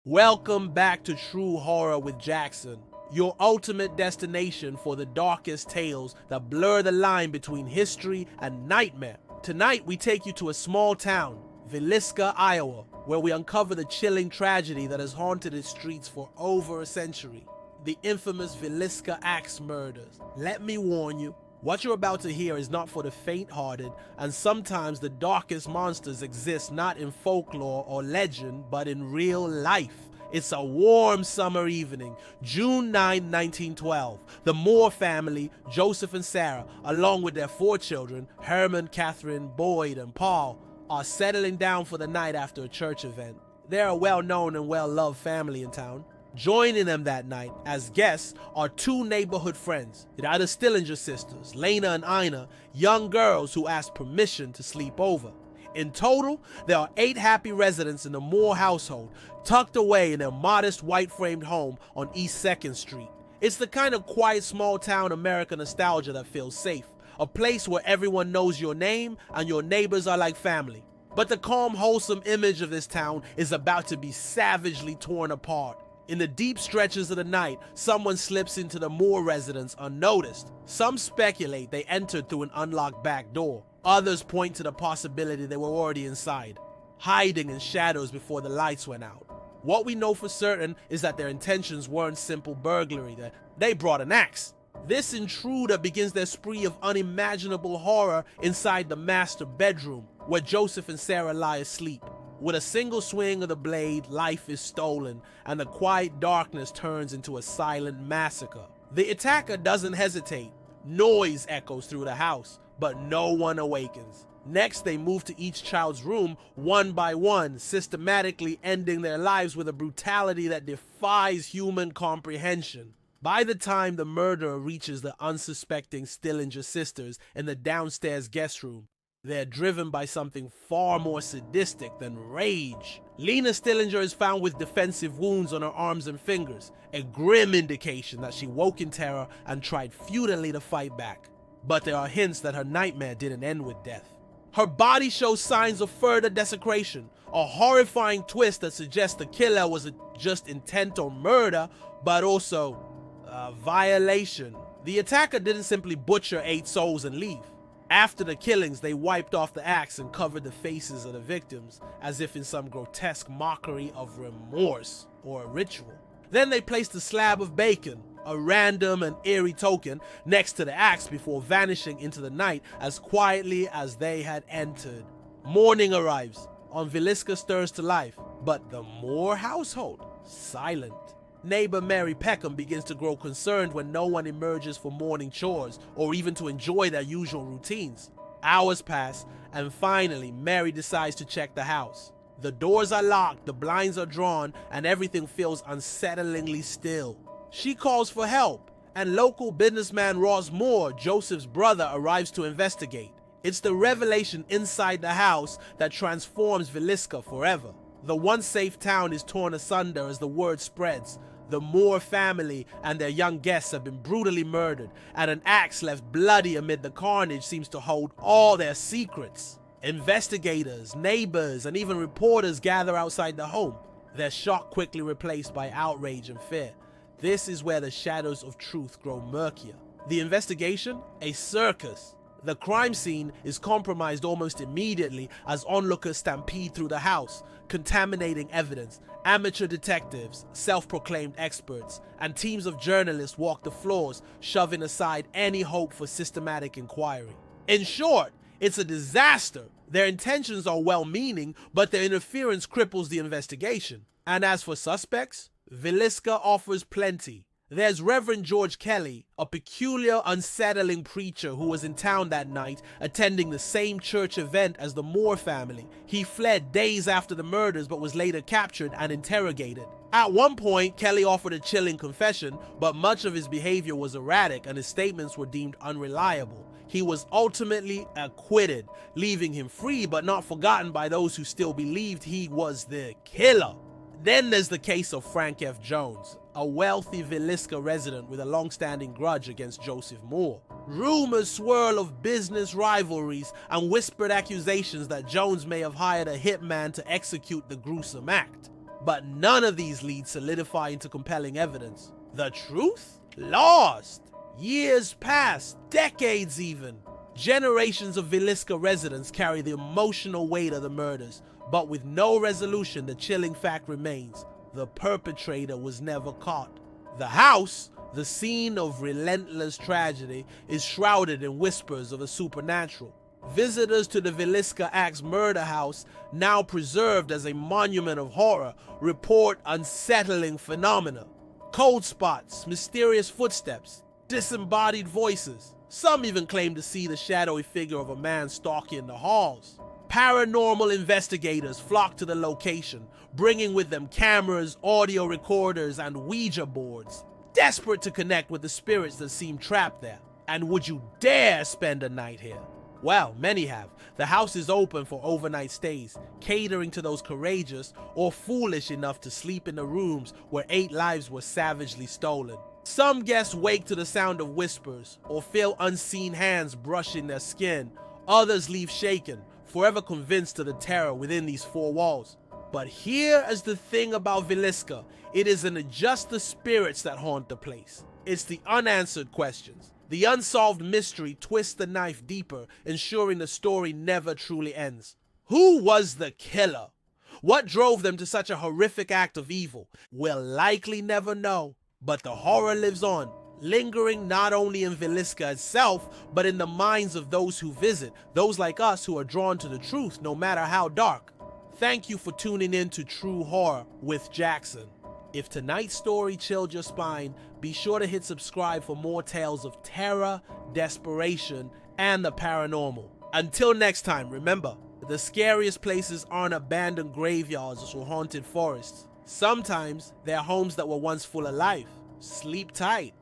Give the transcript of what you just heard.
Welcome back to True Horror with Jackson, your ultimate destination for the darkest tales that blur the line between history and nightmare. Tonight we take you to a small town, Villisca, Iowa, where we uncover the chilling tragedy that has haunted its streets for over a century. The infamous Villisca Axe murders. Let me warn you, what you're about to hear is not for the faint-hearted, and sometimes the darkest monsters exist not in folklore or legend, but in real life. It's a warm summer evening, June 9, 1912. The Moore family, Joseph and Sarah, along with their 4 children, Herman, Catherine, Boyd, and Paul, are settling down for the night after a church event. They're a well-known and well-loved family in town. Joining them that night as guests are 2 neighborhood friends. They are the Stillinger sisters, Lena and Ina, young girls who asked permission to sleep over. In total, there are 8 happy residents in the Moore household, tucked away in their modest white-framed home on East 2nd Street. It's the kind of quiet small-town American nostalgia that feels safe, a place where everyone knows your name and your neighbors are like family. But the calm, wholesome image of this town is about to be savagely torn apart. In the deep stretches of the night, someone slips into the Moore residence unnoticed. Some speculate they entered through an unlocked back door. Others point to the possibility they were already inside, hiding in shadows before the lights went out. What we know for certain is that their intentions weren't simple burglary, that they brought an axe. This intruder begins their spree of unimaginable horror inside the master bedroom, where Joseph and Sarah lie asleep. With a single swing of the blade, life is stolen, and the quiet darkness turns into a silent massacre. The attacker doesn't hesitate. Noise echoes through the house, but no one awakens. Next, they move to each child's room one by one, systematically ending their lives with a brutality that defies human comprehension. By the time the murderer reaches the unsuspecting Stillinger sisters in the downstairs guest room, they're driven by something far more sadistic than rage. Lena Stillinger is found with defensive wounds on her arms and fingers, a grim indication that she woke in terror and tried futilely to fight back. But there are hints that her nightmare didn't end with death. Her body shows signs of further desecration, a horrifying twist that suggests the killer was just intent on murder, but also violation. The attacker didn't simply butcher 8 souls and leave. After the killings, they wiped off the axe and covered the faces of the victims, as if in some grotesque mockery of remorse or a ritual. Then they placed a slab of bacon, a random and eerie token, next to the axe before vanishing into the night as quietly as they had entered. Morning arrives. On Villisca stirs to life, but the Moore household, silent. Neighbor Mary Peckham begins to grow concerned when no one emerges for morning chores or even to enjoy their usual routines. Hours pass, and finally Mary decides to check the house. The doors are locked, the blinds are drawn, and everything feels unsettlingly still. She calls for help, and local businessman Ross Moore, Joseph's brother, arrives to investigate. It's the revelation inside the house that transforms Villisca forever. The once safe town is torn asunder as the word spreads. The Moore family and their young guests have been brutally murdered, and an axe left bloody amid the carnage seems to hold all their secrets. Investigators, neighbors, and even reporters gather outside the home, their shock quickly replaced by outrage and fear. This is where the shadows of truth grow murkier. The investigation? A circus. The crime scene is compromised almost immediately as onlookers stampede through the house, contaminating evidence. Amateur detectives, self-proclaimed experts, and teams of journalists walk the floors, shoving aside any hope for systematic inquiry. In short, it's a disaster. Their intentions are well-meaning, but their interference cripples the investigation. And as for suspects, Villisca offers plenty. There's Reverend George Kelly, a peculiar, unsettling preacher who was in town that night, attending the same church event as the Moore family. He fled days after the murders but was later captured and interrogated. At one point, Kelly offered a chilling confession, but much of his behavior was erratic and his statements were deemed unreliable. He was ultimately acquitted, leaving him free but not forgotten by those who still believed he was the killer. Then there's the case of Frank F. Jones, a wealthy Villisca resident with a long-standing grudge against Joseph Moore. Rumors swirl of business rivalries and whispered accusations that Jones may have hired a hitman to execute the gruesome act. But none of these leads solidify into compelling evidence. The truth? Lost. Years pass, decades even. Generations of Villisca residents carry the emotional weight of the murders, but with no resolution, the chilling fact remains: the perpetrator was never caught. The house, the scene of relentless tragedy, is shrouded in whispers of the supernatural. Visitors to the Villisca Axe murder house, now preserved as a monument of horror, report unsettling phenomena. Cold spots, mysterious footsteps, disembodied voices. Some even claim to see the shadowy figure of a man stalking the halls. Paranormal investigators flock to the location, bringing with them cameras, audio recorders, and Ouija boards, desperate to connect with the spirits that seem trapped there. And would you dare spend a night here? Well, many have. The house is open for overnight stays, catering to those courageous or foolish enough to sleep in the rooms where 8 lives were savagely stolen. Some guests wake to the sound of whispers or feel unseen hands brushing their skin. Others leave shaken, forever convinced of the terror within these 4 walls. But here is the thing about Villisca: it isn't just the spirits that haunt the place. It's the unanswered questions. The unsolved mystery twists the knife deeper, ensuring the story never truly ends. Who was the killer? What drove them to such a horrific act of evil? We'll likely never know, but the horror lives on, lingering not only in Villisca itself, but in the minds of those who visit, those like us who are drawn to the truth no matter how dark. Thank you for tuning in to True Horror with Jackson. If tonight's story chilled your spine, be sure to hit subscribe for more tales of terror, desperation, and the paranormal. Until next time, remember, the scariest places aren't abandoned graveyards or haunted forests. Sometimes they're homes that were once full of life. Sleep tight.